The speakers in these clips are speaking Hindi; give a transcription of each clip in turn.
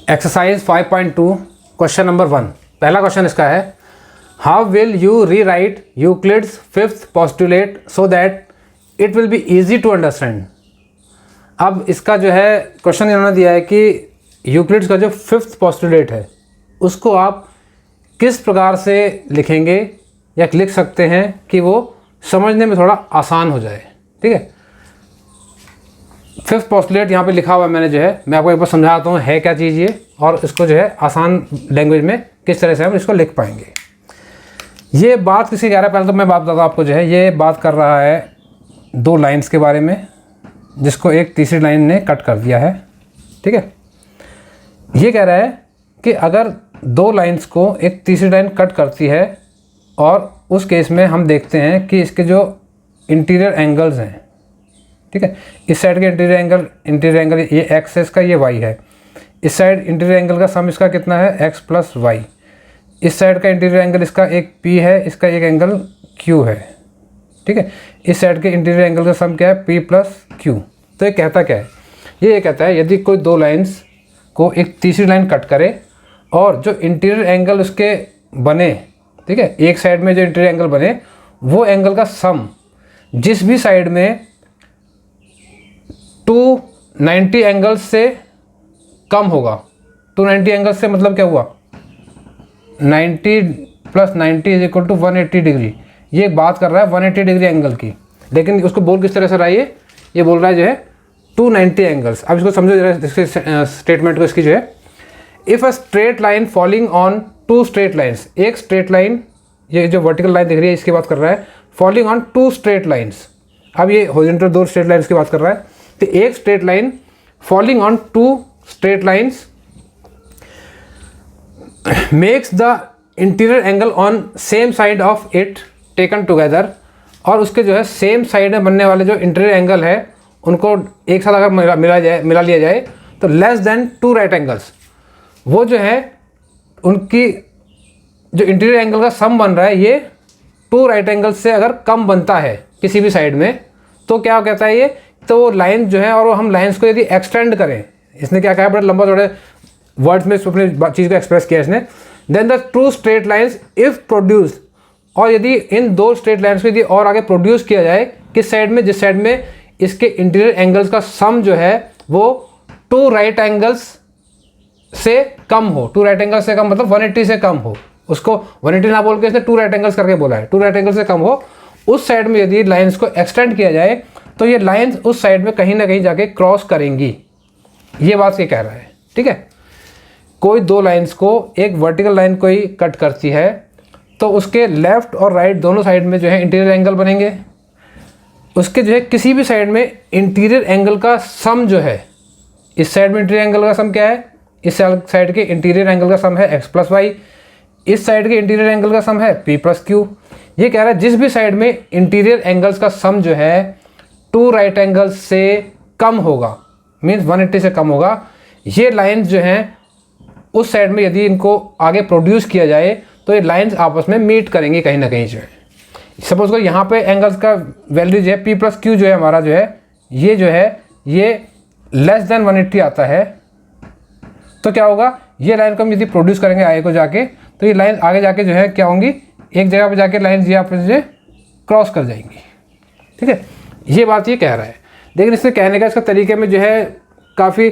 Exercise 5.2 question number 1। पहला क्वेश्चन इसका है, how will you rewrite Euclid's fifth postulate so that it will be easy to understand. अब इसका जो है क्वेश्चन इन्होंने दिया है कि यूक्लिड्स का जो फिफ्थ पोस्टुलेट है उसको आप किस प्रकार से लिखेंगे या लिख सकते हैं कि वो समझने में थोड़ा आसान हो जाए। ठीक है, फिफ्थ पोस्टुलेट यहाँ पे लिखा हुआ है मैंने, जो है मैं आपको एक बार समझाता हूँ है क्या चीज़ ये, और इसको जो है आसान लैंग्वेज में किस तरह से हम इसको लिख पाएंगे। ये बात किसी कह रहा है, पहले तो मैं बात बताता हूँ आपको, जो है ये बात कर रहा है दो लाइंस के बारे में जिसको एक तीसरी लाइन ने कट कर दिया है। ठीक है, ये कह रहा है कि अगर दो लाइंस को एक तीसरी लाइन कट करती है और उस केस में हम देखते हैं कि इसके जो इंटीरियर एंगल्स हैं, ठीक है, इस साइड के इंटीरियर एंगल ये एक्स है इसका, ये वाई है। इस साइड इंटीरियर एंगल का सम इसका कितना है, एक्स प्लस वाई। इस साइड का इंटीरियर एंगल इसका एक पी है, इसका एक एंगल क्यू है। ठीक है, इस साइड के इंटीरियर एंगल का सम क्या है, पी प्लस क्यू। तो ये कहता क्या है, ये कहता है यदि कोई दो लाइंस को एक तीसरी लाइन कट करे और जो इंटीरियर एंगल उसके बने, ठीक है, एक साइड में जो इंटीरियर एंगल बने वो एंगल का सम जिस भी साइड में 290 एंगल्स से कम होगा। 290 एंगल्स से मतलब क्या हुआ, 90 plus 90 is equal to 180 degree. ये बात कर रहा है 180 डिग्री एंगल की, लेकिन उसको बोल किस तरह से रहा है, ये बोल रहा है जो है 290 एंगल्स। अब इसको समझो जरा, इसके स्टेटमेंट को, इसकी जो है, if a straight line falling on two straight lines, एक स्ट्रेट लाइन, ये जो वर्टिकल लाइन दिख रही है इसकी बात कर रहा है, falling on two straight lines. अब ये हॉरिजॉन्टल दो स्ट्रेट लाइन्स की बात कर रहा है, तो एक straight line falling on two straight lines makes the interior angle on same side of it taken together, और उसके जो है सेम साइड में बनने वाले जो इंटीरियर एंगल है उनको एक साथ अगर मिला लिया जाए तो less than two right angles, वो जो है उनकी जो इंटीरियर एंगल का सम बन रहा है ये टू राइट एंगल्स से अगर कम बनता है किसी भी साइड में, तो क्या कहता है ये, तो वो लाइन जो है, और हम लाइंस को यदि एक्सटेंड करें, इसने क्या कहा, बड़े लंबा थोड़े वर्ड्स में अपनी चीज़ को एक्सप्रेस किया इसने, then the two straight lines if produced, और यदि इन दो स्ट्रेट लाइन्स को यदि और आगे प्रोड्यूस किया जाए किस साइड में, जिस साइड में इसके इंटीरियर एंगल्स का सम जो है वो टू राइट एंगल्स से कम हो। टू राइट एंगल्स से कम मतलब 180 से कम हो, उसको 180 ना बोल के इसने टू राइट एंगल्स करके बोला है, टू राइट एंगल से कम हो, उस साइड में यदि लाइन्स को एक्सटेंड किया जाए तो ये लाइन्स उस साइड में कहीं ना कहीं जाके क्रॉस करेंगी। ये बात ये कह रहा है। ठीक है, कोई दो लाइन्स को एक वर्टिकल लाइन कोई कट करती है तो उसके लेफ्ट और राइट दोनों साइड में जो है इंटीरियर एंगल बनेंगे, उसके जो है किसी भी साइड में इंटीरियर एंगल का सम जो है, इस साइड में इंटीरियर एंगल का सम क्या है, इस साइड के इंटीरियर एंगल का सम है एक्स प्लस वाई, इस साइड के इंटीरियर एंगल का सम है पी प्लस क्यू। ये कह रहा है जिस भी साइड में इंटीरियर एंगल्स का सम जो है टू राइट एंगल्स से कम होगा, मीन्स 180 से कम होगा, ये लाइन्स जो हैं उस साइड में यदि इनको आगे प्रोड्यूस किया जाए तो ये लाइन्स आपस में मीट करेंगी कहीं ना कहीं जो है। सपोज करो यहाँ पे एंगल्स का वैल्यू जो है पी प्लस क्यू जो है हमारा जो है ये लेस देन 180 आता है, तो क्या होगा, ये लाइन को हम यदि प्रोड्यूस करेंगे आगे को जाके, तो ये लाइन आगे जाके जो है क्या होंगी, एक जगह पे जाके लाइन यहाँ पे जो क्रॉस कर जाएंगी। ठीक है, ये बात ये कह रहा है, लेकिन इससे कहने का इसका तरीके में जो है काफ़ी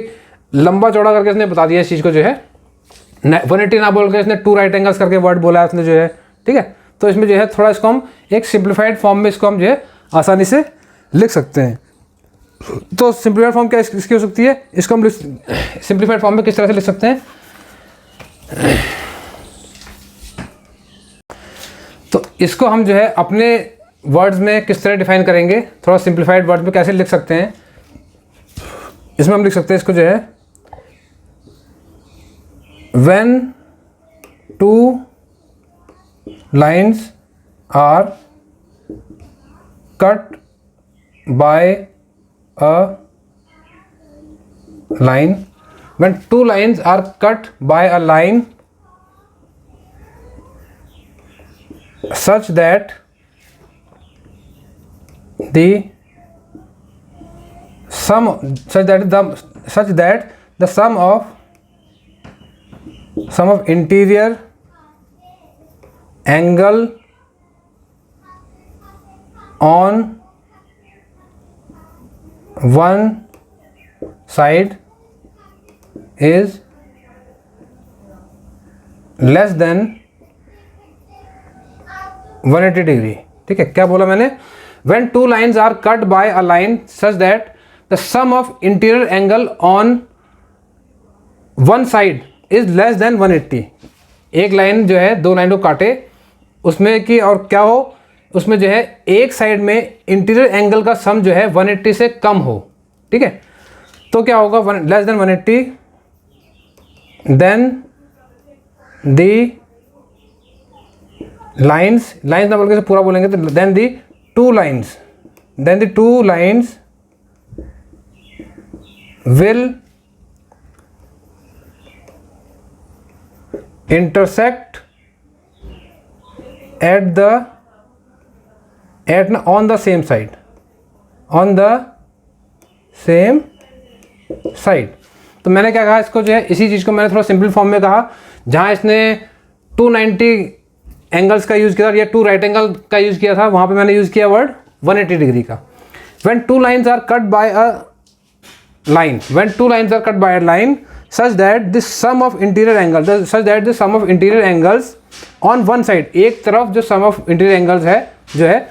लंबा चौड़ा करके इसने बता दिया इस चीज़ को, जो है 180 ना बोल के इसने टू राइट एंगल्स करके वर्ड बोला है उसने जो है। ठीक है, तो इसमें जो है थोड़ा इसको हम एक सिंप्लीफाइड फॉर्म में इसको हम जो है आसानी से लिख सकते हैं। तो सिंप्लीफाइड फॉर्म क्या इसकी हो सकती है, इसको हम सिंप्लीफाइड फॉर्म में किस तरह से लिख सकते हैं, तो इसको हम जो है अपने वर्ड्स में किस तरह डिफाइन करेंगे, थोड़ा सिंप्लीफाइड वर्ड्स में कैसे लिख सकते हैं। इसमें हम लिख सकते हैं इसको जो है, when two lines are cut by a line, when two lines are cut by a line such that the sum of sum of interior angle on one side is less than 180 degree. ठीक है, क्या बोला मैंने? When two lines are cut by a line such that the sum of interior angle on one side is less than 180। एक लाइन जो है दो लाइन को काटे उसमें कि और क्या हो, उसमें जो है एक साइड में इंटीरियर एंगल का सम जो है 180 से कम हो। ठीक है, तो क्या होगा? Less than 180, then the lines ना बोल के पूरा बोलेंगे तो then the two lines will intersect on the same side। तो मैंने क्या कहा इसको जो है, इसी चीज़ को मैंने थोड़ा सिंपल फॉर्म में कहा, जहाँ इसने 290 एंगल्स का यूज़ किया था या 2 राइट एंगल का यूज़ किया था, वहाँ पे मैंने यूज़ किया वर्ड 180 डिग्री का। When two lines are cut by a line such that the sum of interior angles on one side, एक तरफ जो sum of interior angles है जो है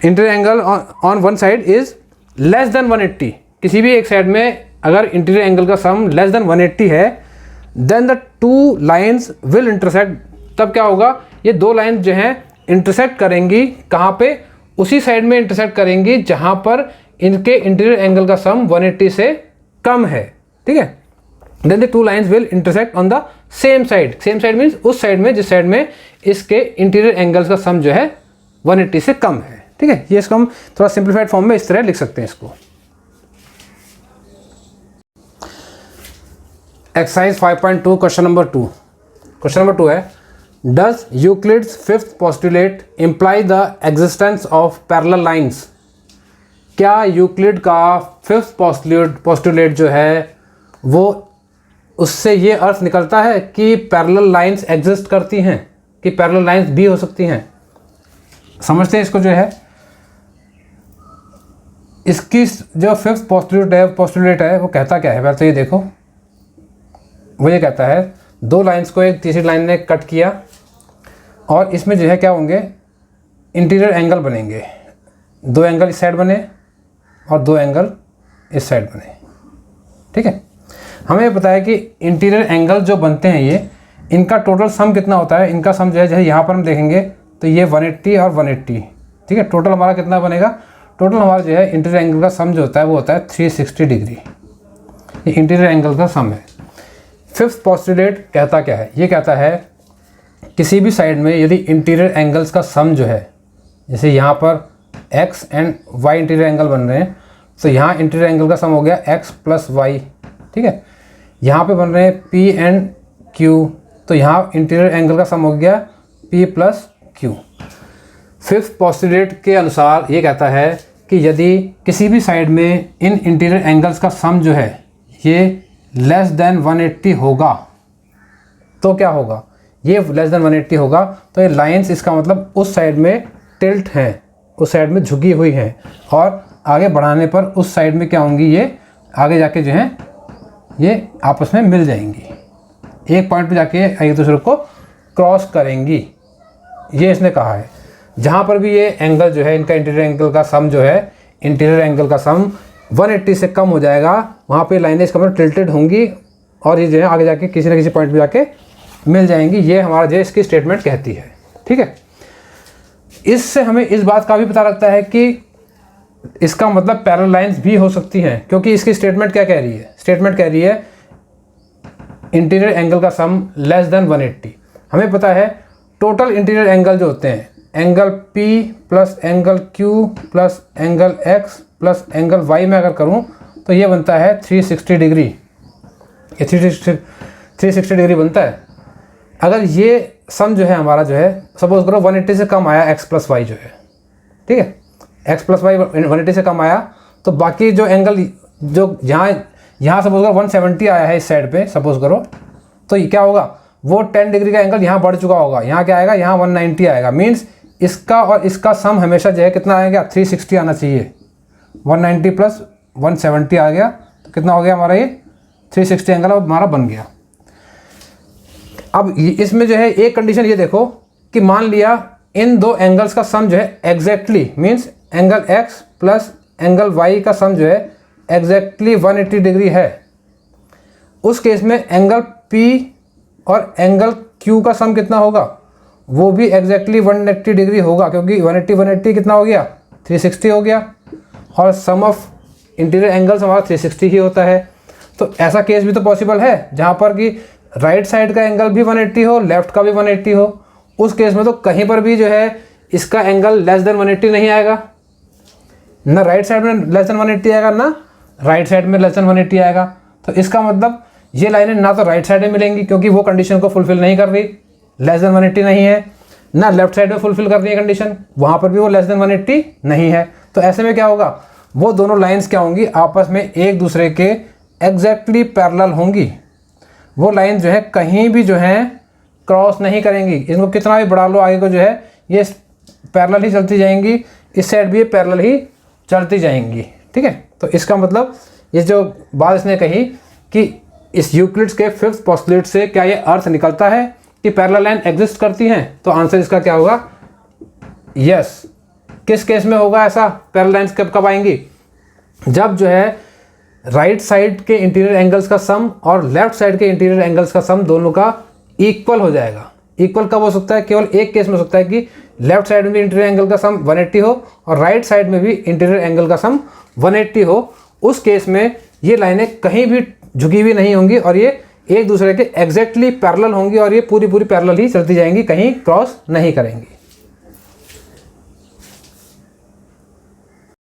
interior angle on one side is less than 180, किसी भी एक साइड में अगर इंटीरियर एंगल का सम लेस देन 180 है, then the two lines will intersect. तब क्या होगा? ये दो लाइन जो हैं इंटरसेक्ट करेंगी, कहाँ पे? उसी साइड में इंटरसेक्ट करेंगी जहाँ पर इनके इंटीरियर एंगल का सम 180 से कम है। ठीक है, then the two lines will intersect on the same side means उस साइड में जिस साइड में इसके इंटीरियर एंगल्स का सम जो है 180 से कम है। ठीक है, ये इसको हम थोड़ा सिंप्लीफाइड फॉर्म में इस तरह लिख सकते हैं इसको। एक्सरसाइज 5.2 क्वेश्चन नंबर 2 है, does Euclid's fifth postulate imply the existence of parallel lines? क्या यूक्लिड का फिफ्थ पोस्टुलेट जो है वो उससे ये अर्थ निकलता है कि पैरेलल लाइंस एग्जिस्ट करती हैं, कि पैरेलल लाइंस भी हो सकती हैं? समझते हैं इसको जो है। इसकी जो फिफ्थ पोस्टुलेट है वो कहता क्या है? पहले तो ये देखो, वो ये कहता है दो लाइंस को एक तीसरी लाइन ने कट किया और इसमें जो है क्या होंगे? इंटीरियर एंगल बनेंगे। दो एंगल इस साइड बने और दो एंगल इस साइड बने। ठीक है, हमें पता है कि इंटीरियर एंगल जो बनते हैं ये, इनका टोटल सम कितना होता है? इनका सम जो है जैसे यहाँ पर हम देखेंगे तो ये 180 और 180। ठीक है, टोटल हमारा कितना बनेगा? टोटल हमारा जो है इंटीरियर एंगल का सम जो होता है वो होता है 360 डिग्री। ये इंटीरियर एंगल का सम है। फिफ्थ पोस्टुलेट कहता क्या है? ये कहता है किसी भी साइड में यदि इंटीरियर एंगल्स का सम जो है, जैसे यहाँ पर x and y interior angle बन रहे हैं, तो यहाँ इंटीरियर एंगल का सम हो गया x प्लस वाई। ठीक है, यहाँ पे बन रहे हैं p एंड q, तो यहाँ इंटीरियर एंगल का सम हो गया p plus q। Fifth postulate के अनुसार ये कहता है कि यदि किसी भी साइड में इन इंटीरियर एंगल्स का सम जो है ये लेस देन 180 होगा, तो क्या होगा? ये लेस देन 180 होगा तो ये लाइंस, इसका मतलब उस साइड में टिल्ट हैं, उस साइड में झुकी हुई हैं, और आगे बढ़ाने पर उस साइड में क्या होंगी? ये आगे जाके जो है ये आपस में मिल जाएंगी, एक पॉइंट पे जाके एक दूसरे को क्रॉस करेंगी। ये इसने कहा है। जहाँ पर भी ये एंगल जो है इनका इंटीरियर एंगल का सम जो है, इंटीरियर एंगल का सम 180 से कम हो जाएगा, वहाँ पे लाइनें इसका मतलब टिल्टेड होंगी और ये जो है आगे जाके किसी न किसी पॉइंट पे जाके मिल जाएंगी। ये हमारा जो है इसकी स्टेटमेंट कहती है। ठीक है, इससे हमें इस बात का भी पता लगता है कि इसका मतलब पैरेलल लाइंस भी हो सकती हैं, क्योंकि इसकी स्टेटमेंट क्या कह रही है? स्टेटमेंट कह रही है इंटीरियर एंगल का सम लेस देन 180। हमें पता है टोटल इंटीरियर एंगल जो होते हैं, angle P plus angle Q plus angle X plus angle Y में अगर करूं तो ये बनता है 360 डिग्री। ये 360 डिग्री बनता है। अगर ये सम जो है हमारा जो है, सपोज करो 180 से कम आया x प्लस वाई जो है, ठीक है, x प्लस वाई 180 से कम आया, तो बाकी जो एंगल जो यहाँ सपोज करो 170 आया है इस साइड पे, सपोज करो तो ये क्या होगा, वो 10 डिग्री का एंगल यहाँ बढ़ चुका होगा, यहाँ क्या आएगा, यहाँ 190 आएगा। मीन्स इसका और इसका सम हमेशा जो है कितना आएगा, 360 आना चाहिए। 190 प्लस 170 आ गया, तो कितना हो गया हमारा, ये 360 एंगल अब हमारा बन गया। अब इसमें जो है एक कंडीशन ये देखो कि मान लिया इन दो एंगल्स का सम जो है exactly, means angle x plus angle y का सम जो है एग्जैक्टली 180 डिग्री है। उस केस में एंगल P और एंगल Q का सम कितना होगा, वो भी एग्जैक्टली 180 डिग्री होगा, क्योंकि 180 कितना हो गया, 360 हो गया, और सम ऑफ इंटीरियर एंगल्स हमारा 360 ही होता है। तो ऐसा केस भी तो पॉसिबल है जहाँ पर कि राइट साइड का एंगल भी 180 हो, लेफ्ट का भी 180 हो। उस केस में तो कहीं पर भी जो है इसका एंगल लेस देन 180 नहीं आएगा, ना राइट साइड में लेस देन 180 आएगा, ना राइट साइड में लेस देन 180 आएगा। तो इसका मतलब ये लाइनें ना तो राइट साइड में मिलेंगी क्योंकि वो कंडीशन को फुलफिल नहीं कर रही, लेस देन 180 नहीं है, ना लेफ्ट साइड में फुलफिल कर रही है कंडीशन, वहाँ पर भी वो लेस देन 180 नहीं है। तो ऐसे में क्या होगा, वो दोनों लाइन्स क्या होंगी, आपस में एक दूसरे के एग्जैक्टली पैरेलल होंगी। वो लाइन जो है कहीं भी जो है क्रॉस नहीं करेंगी, इनको कितना भी बढ़ा लो आगे को जो है ये पैरेलल ही चलती जाएंगी, इस साइड भी ये पैरेलल ही चलती जाएंगी। ठीक है, तो इसका मतलब ये जो बात इसने कही कि इस यूक्लिड्स के फिफ्थ पोस्टुलेट से क्या ये अर्थ निकलता है कि पैरेलल लाइन एग्जिस्ट करती हैं, तो आंसर इसका क्या होगा, यस। किस केस में होगा ऐसा, पैरेलल लाइन्स कब आएंगी, जब जो है राइट साइड के इंटीरियर एंगल्स का सम और लेफ्ट साइड के इंटीरियर एंगल्स का सम दोनों का इक्वल हो जाएगा। इक्वल कब हो सकता है, केवल एक केस में हो सकता है कि लेफ्ट साइड में भी इंटीरियर एंगल का सम 180 हो और राइट साइड में भी इंटीरियर एंगल का सम 180 हो। उस केस में ये लाइनें कहीं भी झुकी हुई नहीं होंगी और ये एक दूसरे के एग्जैक्टली पैरेलल होंगी और ये पूरी पैरेलल ही चलती जाएंगी, कहीं क्रॉस नहीं करेंगी।